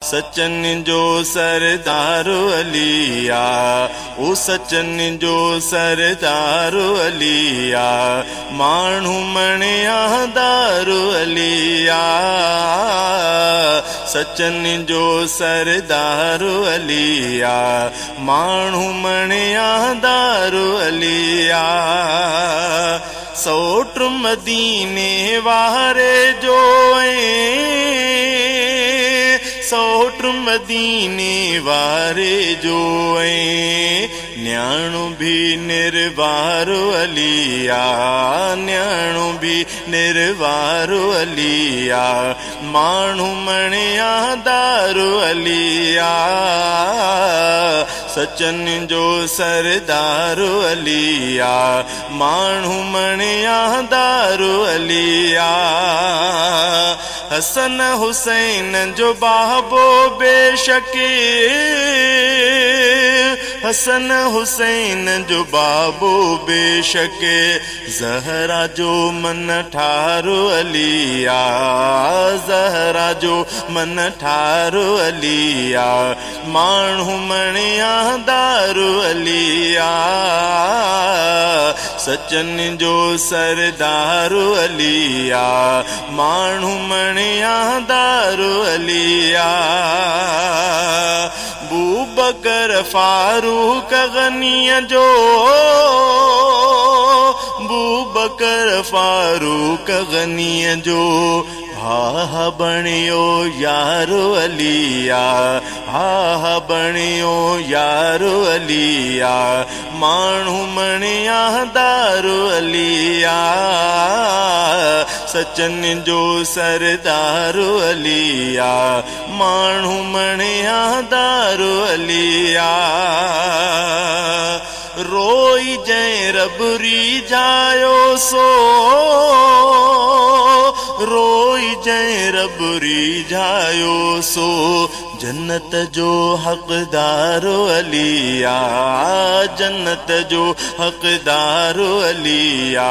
सचन जो सरदार अलिया, ओ सचन जो सरदार अलिया, माण्हू मणिया दारू अलिया। सचन जो सरदार अलिया, माण्हू मणिया दारू अलिया। सोट मदीने वारे जो सोट मदीने वारे जो न्याणू भी निर्वारो अलिया, न्याणू भी निर्वारो अलिया, माण्हू मणिया दारू अलिया। सचन जो सरदार अलिया, माण्हू मणिया दारू अलिया। हसन हुसैन जो बाबो बेशके, हसन हुसैन जो बाबो बेशके, ज़हरा जो मन ठारो अलिया, ज़हरा जो मन ठारो अलिया, माण्हू मणिया दारू अलिया। सचन जो सरदार अलिया, माण्हू मणिया दारू अलिया। बूबकर फारूक गनीअ जो, बूबकर फारूक गनीअ जो, हा बणियो यारो अलिया, हा बणियो यारो अलिया, माण्हू मणिया दारू अलिया। सचन जो सरदार अलिया, माण्हू मणिया दारू अलिया। रोई जय रबरी जायो सो, रोई जय रबरी जायो सो, जन्नत जो हक़दार अलिया, जन्नत जो हक़दार अलिया,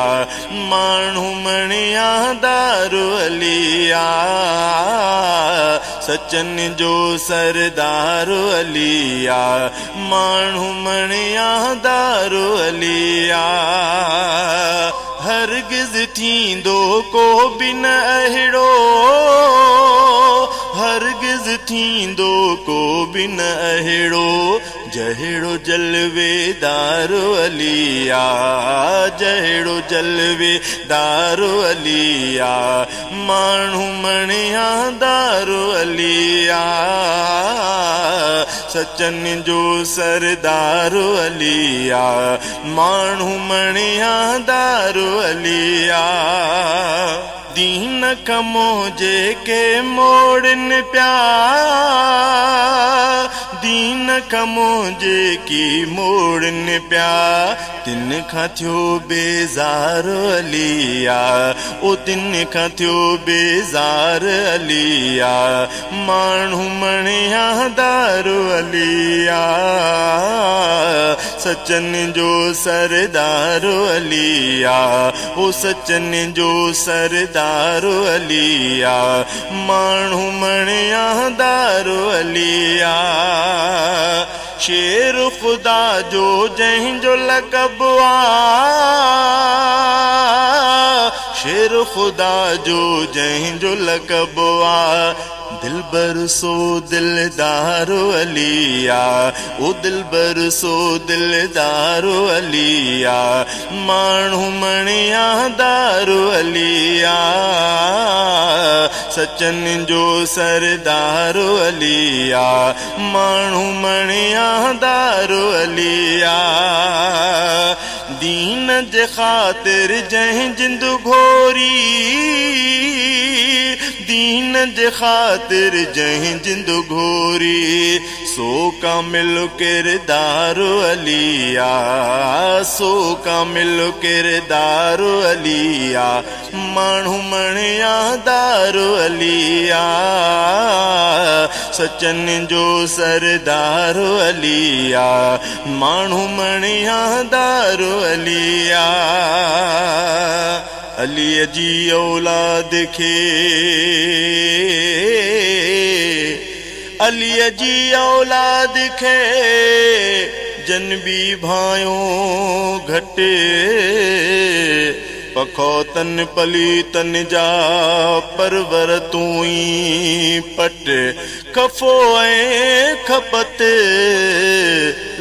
माण्हू मणिया दारू अलिया। सचन जो सरदार अलिया, माण्हू मणिया दारू अलिया। हरगिज़ थींदो को बि न अहिड़ो, हरगिज़ थींदो को बि न अहिड़ो, जहिड़ो जलवेदार अलिया, जहिड़ो जलवेदार अलिया, माण्हू मणिया दारू अलिया। सचन जो सरदार अलिया, माण्हू मणिया दारू अलिया। दीन कमो जेके मोड़न प्या, दीन कमो जेकी मोड़न प्या, तिन खां थियो बेज़ार अलिया, ओ तिन खां थियो बेज़ार अलिया, माण्हू मणिया दारू अलिया। सचन जो सरदार अलिया, ओ सचन जो सरदार अलिया, माण्हू मणिया दारू अलिया। शेर खुदा जो जंहिंजो लक़ब आ, शेर खुदा जो जंहिंजो लक़ब आ, दिलबर सो दिलदार अलिया, ओ दिलबर सो दिलदार अलिया, माण्हू मणिया दारू अलिया। सचन जो सरदार अलिया, माण्हू मणिया दारू अलिया। दीन जे ख़ातिर जंहिं जिंद घोरी, दीन जे ख़ातिर जंहिं जिंद घोरी, सो कामिल किरदार अलिया, सो कामिल किरदार अलिया, माण्हू मणिया दारू अलिया। सचन जो सरदार अलिया, माण्हू मणिया दारू अलिया। अलीअ जी औलाद खे, अलीअ जी औलाद खे जन बि भायो घटि पखौतन पलीतन जा परवर तूं ई पट खफ़ो ऐं खपत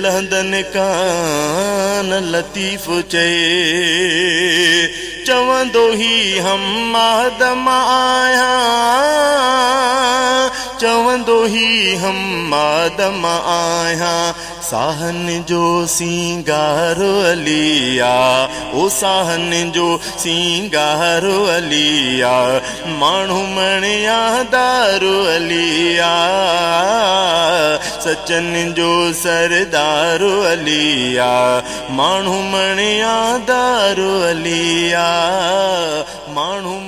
लहंदन कान लतीफ़ चए चवंदो ही हम आदम आहियां चवंदो ही हम आदम आहियां साहन जो सिंगारो अलिया ओ साहन जो सिंगारो अलिया माण्हू मणिया दारो अलिया सचन जो सरदारो अलिया माण्हू मणिया दारो अलिया माण्हू